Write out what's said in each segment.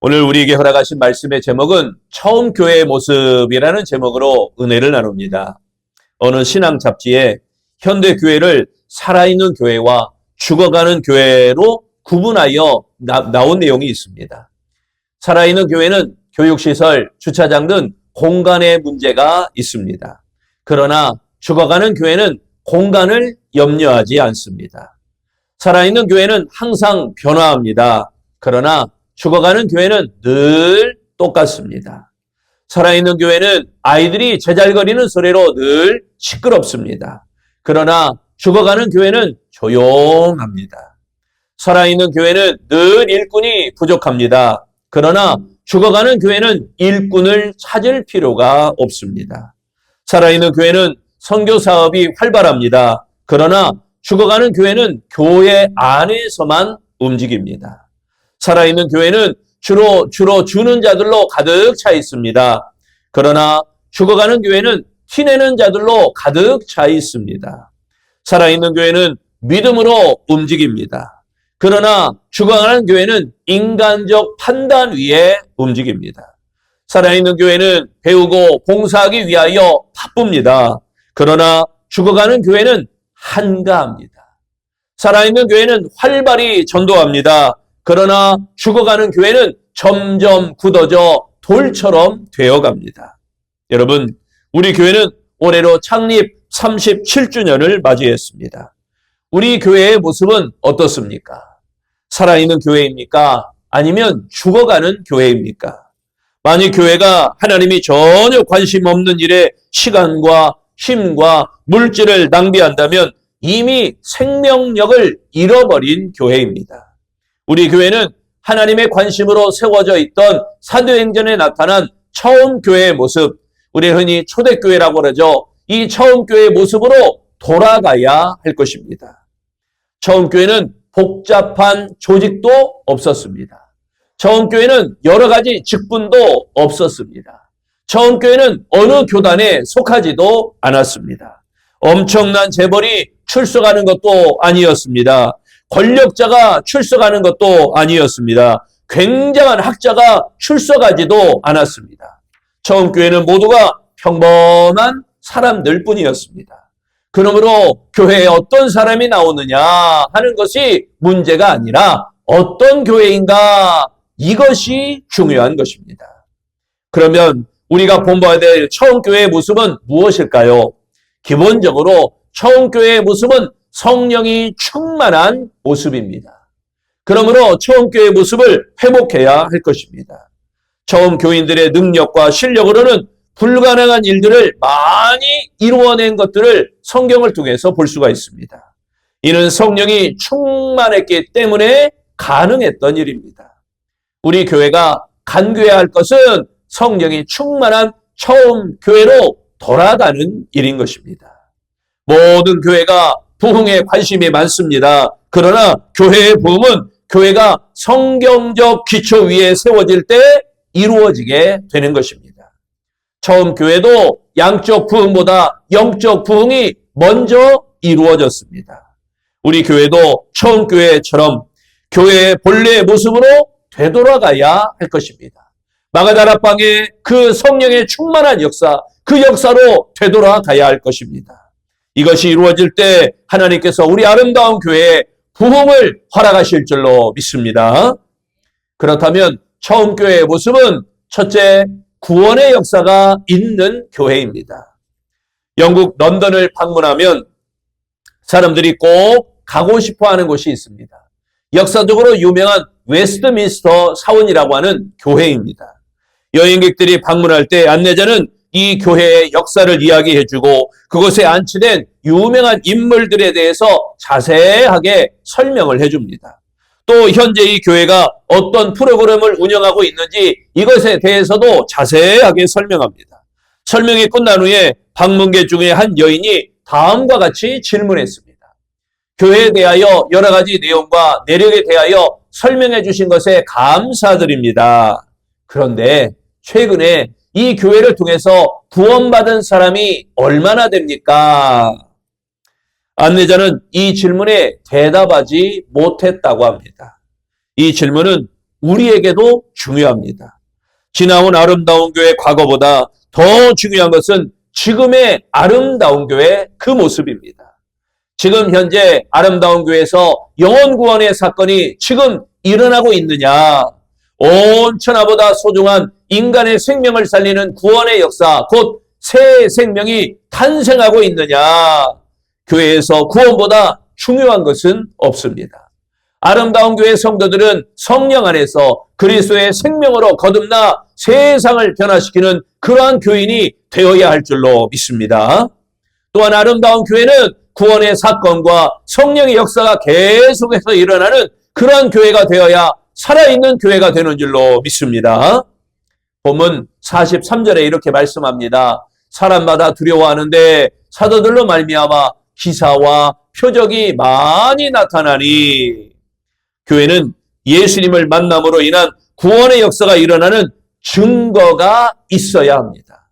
오늘 우리에게 허락하신 말씀의 제목은 처음 교회의 모습이라는 제목으로 은혜를 나눕니다. 어느 신앙 잡지에 현대 교회를 살아있는 교회와 죽어가는 교회로 구분하여 나온 내용이 있습니다. 살아있는 교회는 교육시설, 주차장 등 공간의 문제가 있습니다. 그러나 죽어가는 교회는 공간을 염려하지 않습니다. 살아있는 교회는 항상 변화합니다. 그러나 죽어가는 교회는 늘 똑같습니다. 살아있는 교회는 아이들이 제잘거리는 소리로 늘 시끄럽습니다. 그러나 죽어가는 교회는 조용합니다. 살아있는 교회는 늘 일꾼이 부족합니다. 그러나 죽어가는 교회는 일꾼을 찾을 필요가 없습니다. 살아있는 교회는 선교 사업이 활발합니다. 그러나 죽어가는 교회는 교회 안에서만 움직입니다. 살아있는 교회는 주로 주는 자들로 가득 차 있습니다. 그러나 죽어가는 교회는 티내는 자들로 가득 차 있습니다. 살아있는 교회는 믿음으로 움직입니다. 그러나 죽어가는 교회는 인간적 판단 위에 움직입니다. 살아있는 교회는 배우고 봉사하기 위하여 바쁩니다. 그러나 죽어가는 교회는 한가합니다. 살아있는 교회는 활발히 전도합니다. 그러나 죽어가는 교회는 점점 굳어져 돌처럼 되어갑니다. 여러분, 우리 교회는 올해로 창립 37주년을 맞이했습니다. 우리 교회의 모습은 어떻습니까? 살아있는 교회입니까? 아니면 죽어가는 교회입니까? 만약 교회가 하나님이 전혀 관심 없는 일에 시간과 힘과 물질을 낭비한다면 이미 생명력을 잃어버린 교회입니다. 우리 교회는 하나님의 관심으로 세워져 있던 사도행전에 나타난 처음 교회의 모습, 우리 흔히 초대교회라고 그러죠. 이 처음 교회의 모습으로 돌아가야 할 것입니다. 처음 교회는 복잡한 조직도 없었습니다. 처음 교회는 여러 가지 직분도 없었습니다. 처음 교회는 어느 교단에 속하지도 않았습니다. 엄청난 재벌이 출석하는 것도 아니었습니다. 권력자가 출석하는 것도 아니었습니다. 굉장한 학자가 출석하지도 않았습니다. 처음 교회는 모두가 평범한 사람들 뿐이었습니다. 그러므로 교회에 어떤 사람이 나오느냐 하는 것이 문제가 아니라 어떤 교회인가, 이것이 중요한 것입니다. 그러면 우리가 본받아야 될 처음 교회의 모습은 무엇일까요? 기본적으로 처음 교회의 모습은 성령이 충만한 모습입니다. 그러므로 처음 교회의 모습을 회복해야 할 것입니다. 처음 교인들의 능력과 실력으로는 불가능한 일들을 많이 이루어낸 것들을 성경을 통해서 볼 수가 있습니다. 이는 성령이 충만했기 때문에 가능했던 일입니다. 우리 교회가 간교해야 할 것은 성령이 충만한 처음 교회로 돌아가는 일인 것입니다. 모든 교회가 부흥에 관심이 많습니다. 그러나 교회의 부흥은 교회가 성경적 기초 위에 세워질 때 이루어지게 되는 것입니다. 처음 교회도 양적 부흥보다 영적 부흥이 먼저 이루어졌습니다. 우리 교회도 처음 교회처럼 교회의 본래의 모습으로 되돌아가야 할 것입니다. 마가다락방의 그 성령의 충만한 역사, 그 역사로 되돌아가야 할 것입니다. 이것이 이루어질 때 하나님께서 우리 아름다운 교회에 부흥을 허락하실 줄로 믿습니다. 그렇다면 처음 교회의 모습은 첫째, 구원의 역사가 있는 교회입니다. 영국 런던을 방문하면 사람들이 꼭 가고 싶어하는 곳이 있습니다. 역사적으로 유명한 웨스트민스터 사원이라고 하는 교회입니다. 여행객들이 방문할 때 안내자는 이 교회의 역사를 이야기해주고 그곳에 안치된 유명한 인물들에 대해서 자세하게 설명을 해줍니다. 또 현재 이 교회가 어떤 프로그램을 운영하고 있는지 이것에 대해서도 자세하게 설명합니다. 설명이 끝난 후에 방문객 중에 한 여인이 다음과 같이 질문했습니다. 교회에 대하여 여러 가지 내용과 내력에 대하여 설명해 주신 것에 감사드립니다. 그런데 최근에 이 교회를 통해서 구원받은 사람이 얼마나 됩니까? 안내자는 이 질문에 대답하지 못했다고 합니다. 이 질문은 우리에게도 중요합니다. 지나온 아름다운 교회 과거보다 더 중요한 것은 지금의 아름다운 교회 그 모습입니다. 지금 현재 아름다운 교회에서 영혼 구원의 사건이 지금 일어나고 있느냐? 온 천하보다 소중한 인간의 생명을 살리는 구원의 역사, 곧 새 생명이 탄생하고 있느냐? 교회에서 구원보다 중요한 것은 없습니다. 아름다운 교회 성도들은 성령 안에서 그리스도의 생명으로 거듭나 세상을 변화시키는 그러한 교인이 되어야 할 줄로 믿습니다. 또한 아름다운 교회는 구원의 사건과 성령의 역사가 계속해서 일어나는 그러한 교회가 되어야 살아있는 교회가 되는 줄로 믿습니다. 본문 43절에 이렇게 말씀합니다. 사람마다 두려워하는데 사도들로 말미암아 기사와 표적이 많이 나타나니. 교회는 예수님을 만남으로 인한 구원의 역사가 일어나는 증거가 있어야 합니다.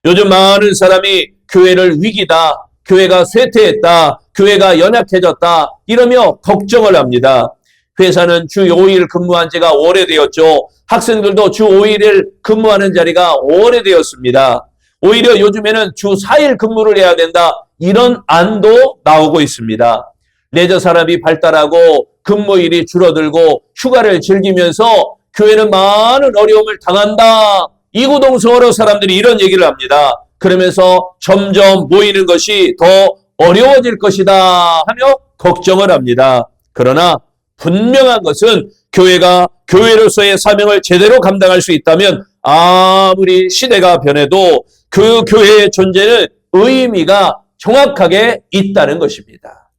요즘 많은 사람이 교회를 위기다, 교회가 쇠퇴했다, 교회가 연약해졌다 이러며 걱정을 합니다. 회사는 주 5일 근무한 지가 오래되었죠. 학생들도 주 5일을 근무하는 자리가 오래되었습니다. 오히려 요즘에는 주 4일 근무를 해야 된다 이런 안도 나오고 있습니다. 레저 산업이 발달하고 근무일이 줄어들고 휴가를 즐기면서 교회는 많은 어려움을 당한다. 이구동성으로 사람들이 이런 얘기를 합니다. 그러면서 점점 모이는 것이 더 어려워질 것이다 하며 걱정을 합니다. 그러나 분명한 것은 교회가 교회로서의 사명을 제대로 감당할 수 있다면 아무리 시대가 변해도 그 교회의 존재는 의미가 정확하게 있다는 것입니다.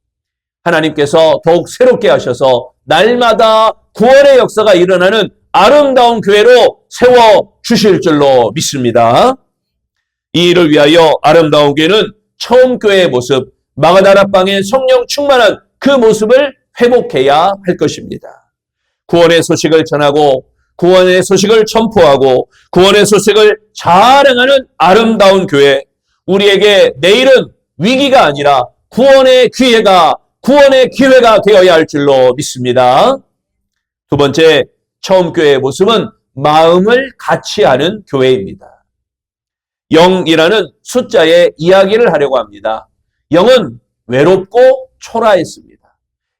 하나님께서 더욱 새롭게 하셔서 날마다 구원의 역사가 일어나는 아름다운 교회로 세워주실 줄로 믿습니다. 이 일을 위하여 아름다운 교회는 처음 교회의 모습, 마가다라방의 성령 충만한 그 모습을 회복해야 할 것입니다. 구원의 소식을 전하고 구원의 소식을 전포하고 구원의 소식을 자랑하는 아름다운 교회, 우리에게 내일은 위기가 아니라 구원의 기회가 되어야 할 줄로 믿습니다. 두 번째, 처음 교회의 모습은 마음을 같이 하는 교회입니다. 0이라는 숫자의 이야기를 하려고 합니다. 0은 외롭고 초라했습니다.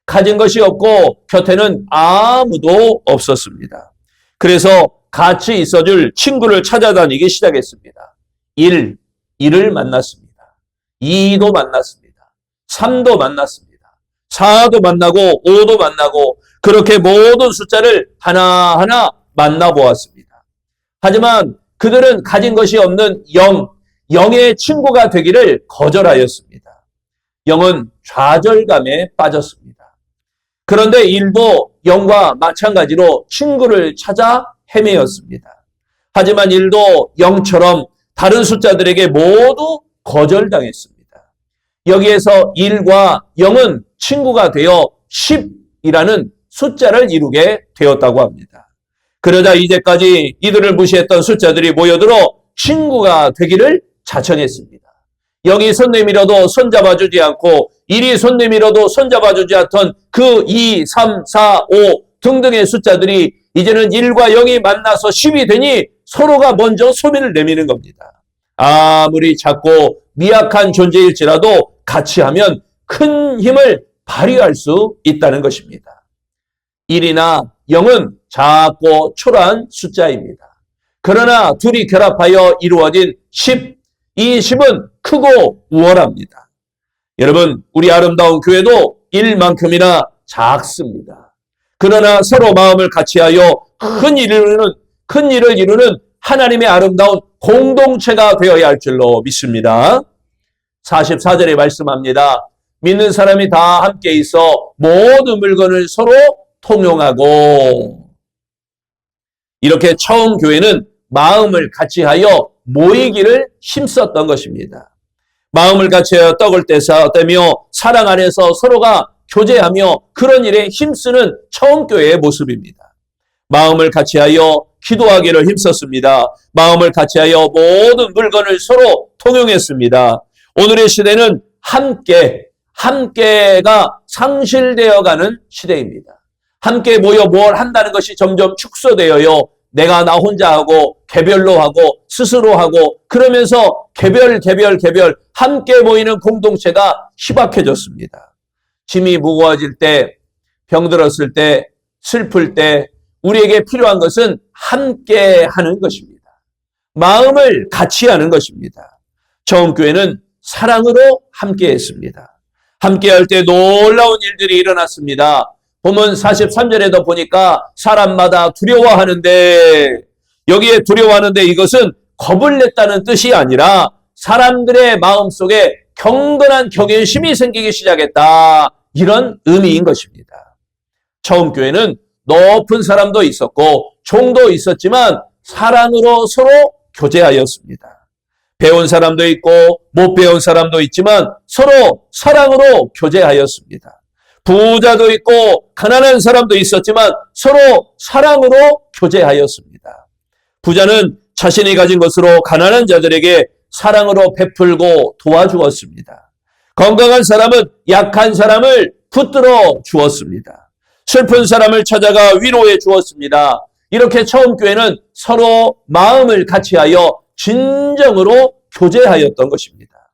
가진 것이 없고 곁에는 아무도 없었습니다. 그래서 같이 있어줄 친구를 찾아다니기 시작했습니다. 1을 만났습니다. 2도 만났습니다. 3도 만났습니다. 4도 만나고 5도 만나고 그렇게 모든 숫자를 하나하나 만나보았습니다. 하지만 그들은 가진 것이 없는 0의 친구가 되기를 거절하였습니다. 0은 좌절감에 빠졌습니다. 그런데 1도 0과 마찬가지로 친구를 찾아 헤매었습니다. 하지만 1도 0처럼 다른 숫자들에게 모두 거절당했습니다. 여기에서 1과 0은 친구가 되어 10이라는 숫자를 이루게 되었다고 합니다. 그러자 이제까지 이들을 무시했던 숫자들이 모여들어 친구가 되기를 자청했습니다. 0이 손 내밀어도 손 잡아주지 않고 1이 손 내밀어도 손 잡아주지 않던 그 2, 3, 4, 5 등등의 숫자들이 이제는 1과 0이 만나서 10이 되니 서로가 먼저 소리를 내미는 겁니다. 아무리 작고 미약한 존재일지라도 같이 하면 큰 힘을 발휘할 수 있다는 것입니다. 1이나 0은 작고 초라한 숫자입니다. 그러나 둘이 결합하여 이루어진 10, 이 10은 크고 우월합니다. 여러분, 우리 아름다운 교회도 1만큼이나 작습니다. 그러나 서로 마음을 같이하여 큰 일을 이루는 하나님의 아름다운 공동체가 되어야 할 줄로 믿습니다. 44절에 말씀합니다. 믿는 사람이 다 함께 있어 모든 물건을 서로 통용하고. 이렇게 처음 교회는 마음을 같이하여 모이기를 힘썼던 것입니다. 마음을 같이하여 떡을 떼며 사랑 안에서 서로가 교제하며 그런 일에 힘쓰는 처음 교회의 모습입니다. 마음을 같이하여 기도하기를 힘썼습니다. 마음을 같이하여 모든 물건을 서로 통용했습니다. 오늘의 시대는 함께가 상실되어가는 시대입니다. 함께 모여 뭘 한다는 것이 점점 축소되어요. 내가 나 혼자 하고 개별로 하고 스스로 하고 그러면서 개별 함께 모이는 공동체가 희박해졌습니다. 짐이 무거워질 때, 병들었을 때, 슬플 때 우리에게 필요한 것은 함께 하는 것입니다. 마음을 같이 하는 것입니다. 처음 교회는 사랑으로 함께 했습니다. 함께 할 때 놀라운 일들이 일어났습니다. 보면 43절에도 보니까 사람마다 두려워하는데, 여기에 두려워하는데 이것은 겁을 냈다는 뜻이 아니라 사람들의 마음속에 경건한 경외심이 생기기 시작했다, 이런 의미인 것입니다. 처음 교회는 높은 사람도 있었고 종도 있었지만 사랑으로 서로 교제하였습니다. 배운 사람도 있고 못 배운 사람도 있지만 서로 사랑으로 교제하였습니다. 부자도 있고 가난한 사람도 있었지만 서로 사랑으로 교제하였습니다. 부자는 자신이 가진 것으로 가난한 자들에게 사랑으로 베풀고 도와주었습니다. 건강한 사람은 약한 사람을 붙들어 주었습니다. 슬픈 사람을 찾아가 위로해 주었습니다. 이렇게 처음 교회는 서로 마음을 같이하여 진정으로 교제하였던 것입니다.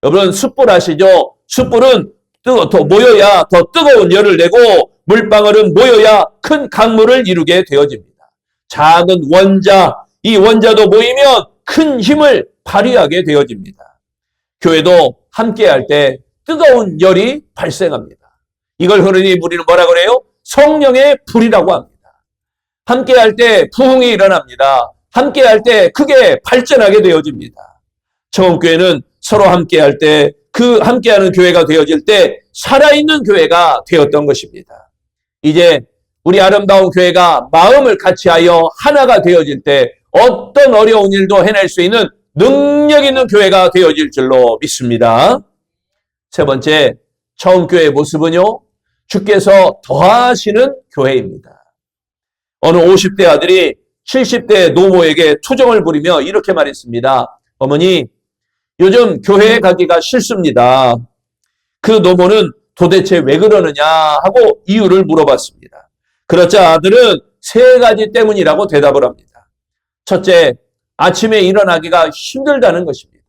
여러분, 숯불 아시죠? 숯불은 더 모여야 더 뜨거운 열을 내고 물방울은 모여야 큰 강물을 이루게 되어집니다. 작은 원자, 이 원자도 모이면 큰 힘을 발휘하게 되어집니다. 교회도 함께할 때 뜨거운 열이 발생합니다. 이걸 흔히 우리는 뭐라 그래요? 성령의 불이라고 합니다. 함께할 때 부흥이 일어납니다. 함께할 때 크게 발전하게 되어집니다. 처음 교회는 서로 함께할 때, 그 함께하는 교회가 되어질 때 살아있는 교회가 되었던 것입니다. 이제 우리 아름다운 교회가 마음을 같이하여 하나가 되어질 때 어떤 어려운 일도 해낼 수 있는 능력 있는 교회가 되어질 줄로 믿습니다. 세 번째, 처음 교회의 모습은요, 주께서 더하시는 교회입니다. 어느 50대 아들이 70대 노모에게 투정을 부리며 이렇게 말했습니다. 어머니, 요즘 교회에 가기가 싫습니다. 그 노모는 도대체 왜 그러느냐 하고 이유를 물어봤습니다. 그렇자 아들은 세 가지 때문이라고 대답을 합니다. 첫째, 아침에 일어나기가 힘들다는 것입니다.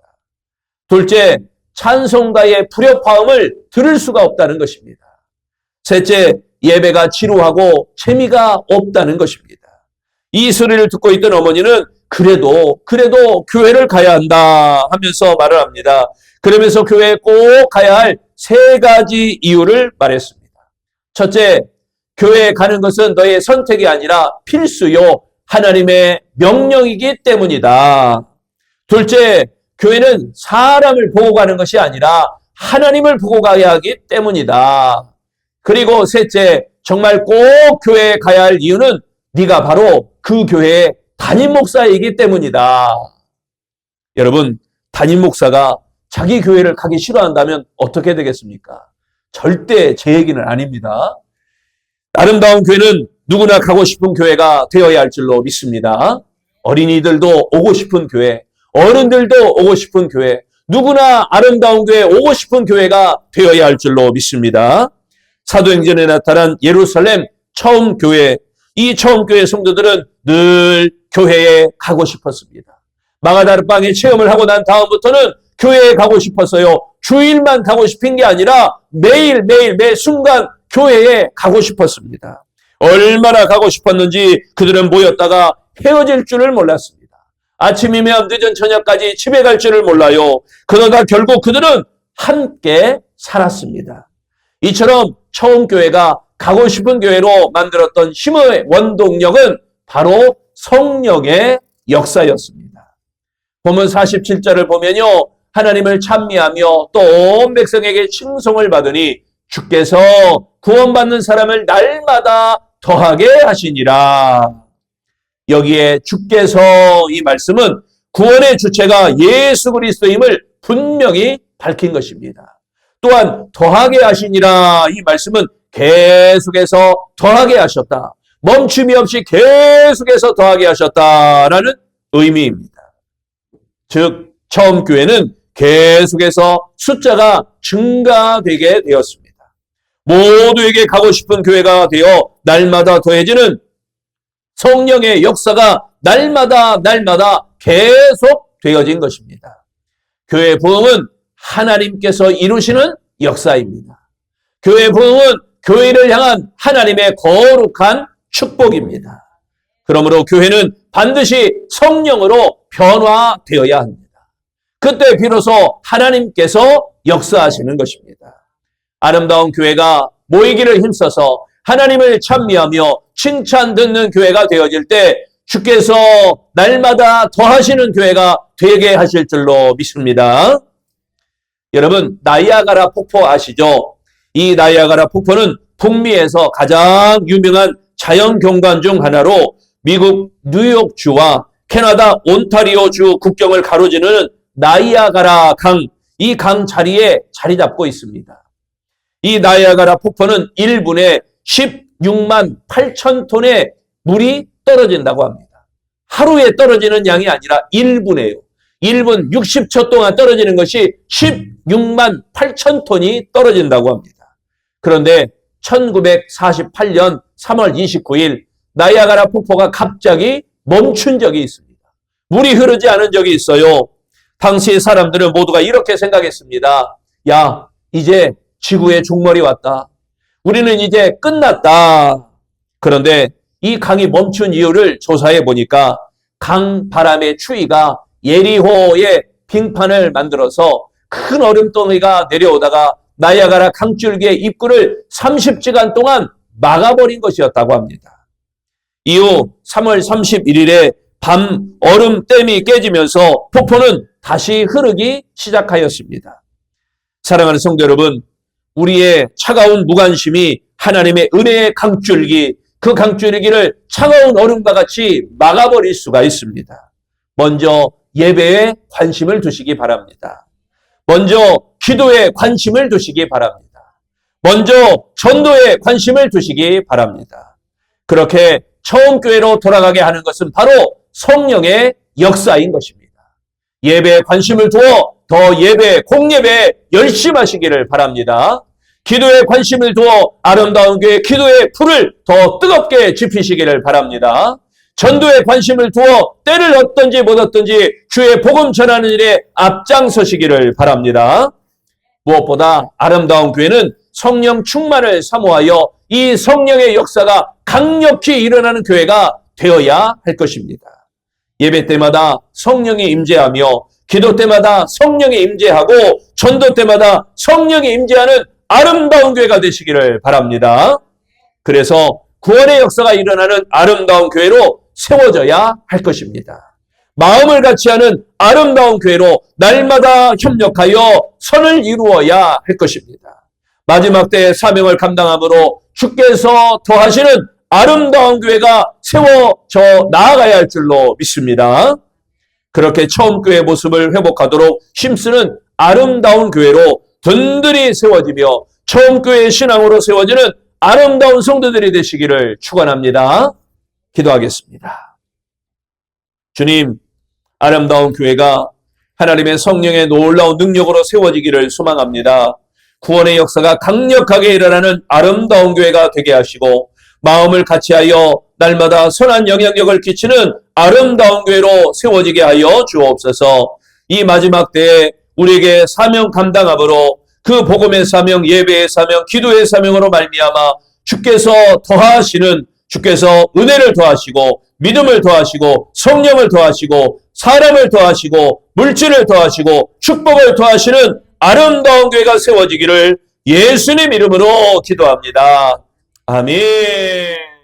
둘째, 찬송가의 불협화음을 들을 수가 없다는 것입니다. 셋째, 예배가 지루하고 재미가 없다는 것입니다. 이 소리를 듣고 있던 어머니는 그래도 교회를 가야 한다 하면서 말을 합니다. 그러면서 교회에 꼭 가야 할 세 가지 이유를 말했습니다. 첫째, 교회에 가는 것은 너의 선택이 아니라 필수요, 하나님의 명령이기 때문이다. 둘째, 교회는 사람을 보고 가는 것이 아니라 하나님을 보고 가야 하기 때문이다. 그리고 셋째, 정말 꼭 교회에 가야 할 이유는 네가 바로 그 교회의 담임 목사이기 때문이다. 여러분, 담임 목사가 자기 교회를 가기 싫어한다면 어떻게 되겠습니까? 절대 제 얘기는 아닙니다. 아름다운 교회는 누구나 가고 싶은 교회가 되어야 할 줄로 믿습니다. 어린이들도 오고 싶은 교회, 어른들도 오고 싶은 교회, 누구나 아름다운 교회, 오고 싶은 교회가 되어야 할 줄로 믿습니다. 사도행전에 나타난 예루살렘 처음 교회, 이 처음 교회 성도들은 늘 교회에 가고 싶었습니다. 마가다르방의 체험을 하고 난 다음부터는 교회에 가고 싶었어요. 주일만 가고 싶은 게 아니라 매일 매 순간 교회에 가고 싶었습니다. 얼마나 가고 싶었는지 그들은 모였다가 헤어질 줄을 몰랐습니다. 아침이면 늦은 저녁까지 집에 갈 줄을 몰라요. 그러다 결국 그들은 함께 살았습니다. 이처럼 처음 교회가 가고 싶은 교회로 만들었던 힘의 원동력은 바로 성령의 역사였습니다. 본문 47절을 보면요, 하나님을 찬미하며 또 온 백성에게 칭송을 받으니 주께서 구원받는 사람을 날마다 더하게 하시니라. 여기에 주께서, 이 말씀은 구원의 주체가 예수 그리스도임을 분명히 밝힌 것입니다. 또한 더하게 하시니라, 이 말씀은 계속해서 더하게 하셨다, 멈춤이 없이 계속해서 더하게 하셨다라는 의미입니다. 즉 처음 교회는 계속해서 숫자가 증가되게 되었습니다. 모두에게 가고 싶은 교회가 되어 날마다 더해지는 성령의 역사가 날마다 계속 되어진 것입니다. 교회 부흥은 하나님께서 이루시는 역사입니다. 교회 부흥은 교회를 향한 하나님의 거룩한 축복입니다. 그러므로 교회는 반드시 성령으로 변화되어야 합니다. 그때 비로소 하나님께서 역사하시는 것입니다. 아름다운 교회가 모이기를 힘써서 하나님을 찬미하며 칭찬 듣는 교회가 되어질 때 주께서 날마다 더하시는 교회가 되게 하실 줄로 믿습니다. 여러분, 나이아가라 폭포 아시죠? 이 나이아가라 폭포는 북미에서 가장 유명한 자연경관 중 하나로 미국 뉴욕주와 캐나다 온타리오주 국경을 가로지르는 나이아가라 강, 이 강 자리에 자리 잡고 있습니다. 이 나이아가라 폭포는 1분에 16만 8천 톤의 물이 떨어진다고 합니다. 하루에 떨어지는 양이 아니라 1분에요. 1분 60초 동안 떨어지는 것이 16만 8천 톤이 떨어진다고 합니다. 그런데 1948년 3월 29일 나이아가라 폭포가 갑자기 멈춘 적이 있습니다. 물이 흐르지 않은 적이 있어요. 당시 사람들은 모두가 이렇게 생각했습니다. 야, 이제 지구의 종말이 왔다. 우리는 이제 끝났다. 그런데 이 강이 멈춘 이유를 조사해 보니까 강 바람의 추위가 예리호의 빙판을 만들어서 큰 얼음덩이가 내려오다가 나이아가라 강줄기의 입구를 30시간 동안 막아버린 것이었다고 합니다. 이후 3월 31일에 밤 얼음댐이 깨지면서 폭포는 다시 흐르기 시작하였습니다. 사랑하는 성도 여러분, 우리의 차가운 무관심이 하나님의 은혜의 강줄기, 그 강줄기를 차가운 얼음과 같이 막아버릴 수가 있습니다. 먼저 예배에 관심을 두시기 바랍니다. 먼저 기도에 관심을 두시기 바랍니다. 먼저 전도에 관심을 두시기 바랍니다. 그렇게 처음 교회로 돌아가게 하는 것은 바로 성령의 역사인 것입니다. 예배에 관심을 두어 더 예배, 공예배에 열심하시기를 바랍니다. 기도에 관심을 두어 아름다운 교회 기도의 불을 더 뜨겁게 지피시기를 바랍니다. 전도에 관심을 두어 때를 얻든지 못 얻든지 주의 복음 전하는 일에 앞장서시기를 바랍니다. 무엇보다 아름다운 교회는 성령 충만을 사모하여 이 성령의 역사가 강력히 일어나는 교회가 되어야 할 것입니다. 예배 때마다 성령이 임재하며 기도 때마다 성령이 임재하고 전도 때마다 성령이 임재하는 아름다운 교회가 되시기를 바랍니다. 그래서 구원의 역사가 일어나는 아름다운 교회로 세워져야 할 것입니다. 마음을 같이 하는 아름다운 교회로 날마다 협력하여 선을 이루어야 할 것입니다. 마지막 때의 사명을 감당함으로 주께서 더하시는 아름다운 교회가 세워져 나아가야 할 줄로 믿습니다. 그렇게 처음 교회의 모습을 회복하도록 힘쓰는 아름다운 교회로 든든히 세워지며 처음 교회의 신앙으로 세워지는 아름다운 성도들이 되시기를 축원합니다. 기도하겠습니다. 주님, 아름다운 교회가 하나님의 성령의 놀라운 능력으로 세워지기를 소망합니다. 구원의 역사가 강력하게 일어나는 아름다운 교회가 되게 하시고 마음을 같이하여 날마다 선한 영향력을 끼치는 아름다운 교회로 세워지게 하여 주옵소서. 이 마지막 때에 우리에게 사명 감당함으로 그 복음의 사명, 예배의 사명, 기도의 사명으로 말미암아 주께서 더하시는, 주께서 은혜를 더하시고 믿음을 더하시고 성령을 더하시고 사람을 더하시고 물질을 더하시고 축복을 더하시는 아름다운 교회가 세워지기를 예수님 이름으로 기도합니다. 아멘.